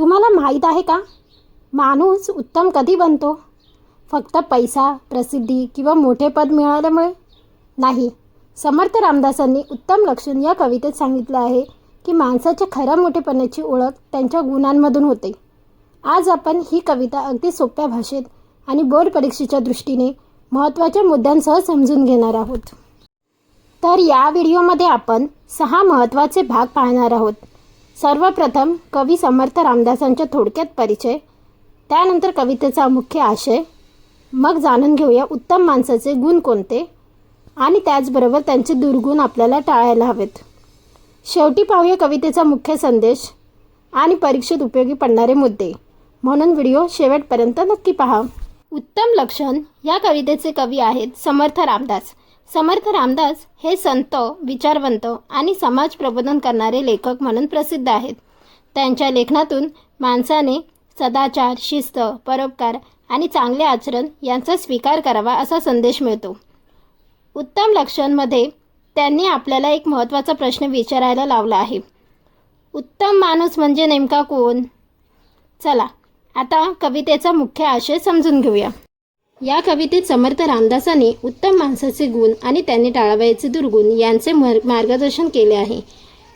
तुम्हाला माहीत आहे का, माणूस उत्तम कधी बनतो? फक्त पैसा, प्रसिद्धी किंवा मोठे पद मिळाल्यामुळे नाही. समर्थ रामदासांनी उत्तम लक्षण या कवितेत सांगितलं आहे की माणसाच्या खऱ्या मोठेपणाची ओळख त्यांच्या गुणांमधून होते. आज आपण ही कविता अगदी सोप्या भाषेत आणि बोर्ड परीक्षेच्या दृष्टीने महत्त्वाच्या मुद्द्यांसह समजून घेणार आहोत. तर या व्हिडिओमध्ये आपण 6 महत्त्वाचे भाग पाहणार आहोत. सर्वप्रथम कवी समर्थ रामदासांचा थोडक्यात परिचय, त्यानंतर कवितेचा मुख्य आशय, मग जाणून घेऊया उत्तम माणसाचे गुण कोणते आणि त्याचबरोबर त्यांचे दुर्गुण आपल्याला टाळायला हवेत. शेवटी पाहूया कवितेचा मुख्य संदेश आणि परीक्षेत उपयोगी पडणारे मुद्दे. म्हणून व्हिडिओ शेवटपर्यंत नक्की पहा. उत्तम लक्षण या कवितेचे कवी आहेत समर्थ रामदास. समर्थ रामदास हे संत, विचारवंत आणि समाज प्रबोधन करणारे लेखक म्हणून प्रसिद्ध आहेत. त्यांच्या लेखनातून माणसाने सदाचार, शिस्त, परोपकार आणि चांगले आचरण यांचा स्वीकार करावा असा संदेश मिळतो. उत्तम लक्षणमध्ये त्यांनी आपल्याला एक महत्त्वाचा प्रश्न विचारायला लावला आहे. उत्तम माणूस म्हणजे नेमका कोण? चला आता कवितेचा मुख्य आशय समजून घेऊया. या कवितेत समर्थ रामदासांनी उत्तम माणसाचे गुण आणि त्यांनी टाळावयाचे दुर्गुण यांचे मार्गदर्शन केले आहे.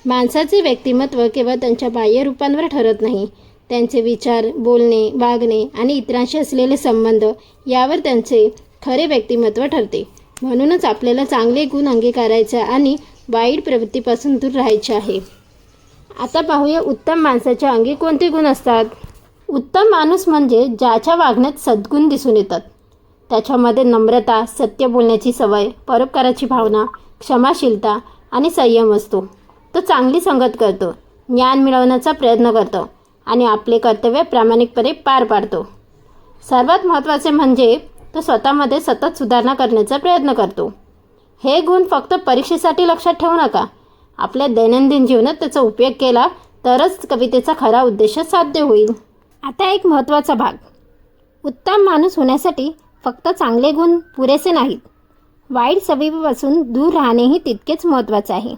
माणसाचे व्यक्तिमत्व केवळ त्यांच्या बाह्य रूपांवर ठरत नाही, त्यांचे विचार, बोलणे, वागणे आणि इतरांशी असलेले संबंध यावर त्यांचे खरे व्यक्तिमत्व ठरते. म्हणूनच आपल्याला चांगले गुण अंगीकारायचे आणि वाईट प्रवृत्तीपासून दूर राहायचे आहे. आता पाहूया उत्तम माणसाच्या अंगी कोणते गुण असतात. उत्तम माणूस म्हणजे ज्याच्या वागण्यात सद्गुण दिसून येतात. त्याच्यामध्ये नम्रता, सत्य बोलण्याची सवय, परोपकाराची भावना, क्षमाशीलता आणि संयम असतो. तो चांगली संगत करतो, ज्ञान मिळवण्याचा प्रयत्न करतो आणि आपले कर्तव्य प्रामाणिकपणे पार पाडतो. सर्वात महत्त्वाचे म्हणजे तो स्वतःमध्ये सतत सुधारणा करण्याचा प्रयत्न करतो. हे गुण फक्त परीक्षेसाठी लक्षात ठेवू नका. आपल्या दैनंदिन जीवनात त्याचा उपयोग केला तरच कवितेचा खरा उद्देश साध्य होईल. आता एक महत्त्वाचा भाग. उत्तम माणूस होण्यासाठी फक्त चांगले गुण पुरेसे नाहीत, वाईट सवयीपासून दूर राहणेही तितकेच महत्त्वाचे आहे.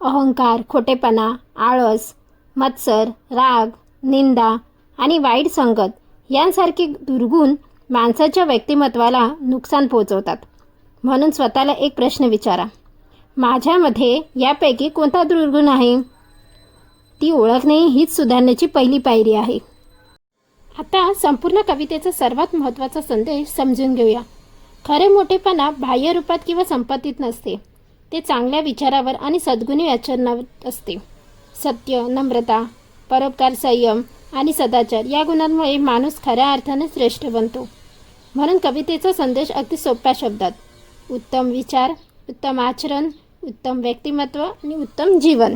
अहंकार, खोटेपणा, आळस, मत्सर, राग, निंदा आणि वाईट संगत यांसारखे दुर्गुण माणसाच्या व्यक्तिमत्वाला नुकसान पोहोचवतात. म्हणून स्वतःला एक प्रश्न विचारा, माझ्यामध्ये यापैकी कोणता दुर्गुण आहे? ती ओळखणे हीच सुधारण्याची पहिली पायरी आहे. आता संपूर्ण कवितेचा सर्वात महत्त्वाचा संदेश समजून घेऊया. खरे मोठेपणा बाह्य रूपात किंवा संपत्तीत नसते, ते चांगल्या विचारावर आणि सद्गुणी आचरणावर असते. सत्य, नम्रता, परोपकार, संयम आणि सदाचार या गुणांमुळे माणूस खऱ्या अर्थाने श्रेष्ठ बनतो. म्हणून कवितेचा संदेश अगदी सोप्या शब्दात: उत्तम विचार, उत्तम आचरण, उत्तम व्यक्तिमत्व आणि उत्तम जीवन.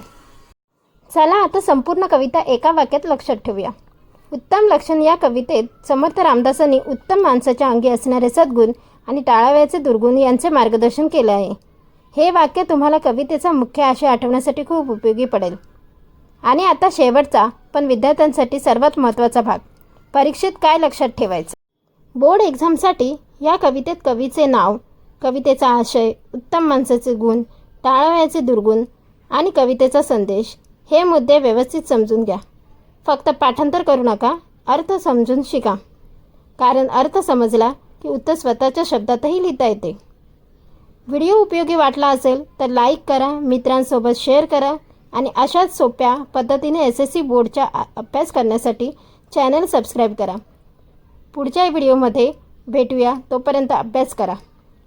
चला आता संपूर्ण कविता एका वाक्यात लक्षात ठेवूया. उत्तम लक्षण या कवितेत समर्थ रामदासांनी उत्तम माणसाच्या अंगी असणारे सद्गुण आणि टाळावयाचे दुर्गुण यांचे मार्गदर्शन केले आहे. हे वाक्य तुम्हाला कवितेचा मुख्य आशय आठवण्यासाठी खूप उपयोगी पडेल. आणि आता शेवटचा पण विद्यार्थ्यांसाठी सर्वात महत्त्वाचा भाग, परीक्षेत काय लक्षात ठेवायचं. बोर्ड एक्झामसाठी या कवितेत कवीचे नाव, कवितेचा आशय, उत्तम माणसाचे गुण, टाळावयाचे दुर्गुण आणि कवितेचा संदेश हे मुद्दे व्यवस्थित समजून घ्या. फक्त पाठांतर करू नका, अर्थ समजून शिका. कारण अर्थ समजला की उत्तर स्वतःच्या शब्दातही लिहिता येते. व्हिडिओ उपयोगी वाटला असेल तर लाईक करा, मित्रांसोबत शेअर करा आणि अशाच सोप्या पद्धतीने SSC बोर्डचा अभ्यास करण्यासाठी चॅनल सबस्क्राईब करा. पुढच्या व्हिडिओमध्ये भेटूया. तोपर्यंत अभ्यास करा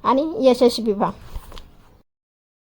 आणि यशस्वी व्हा.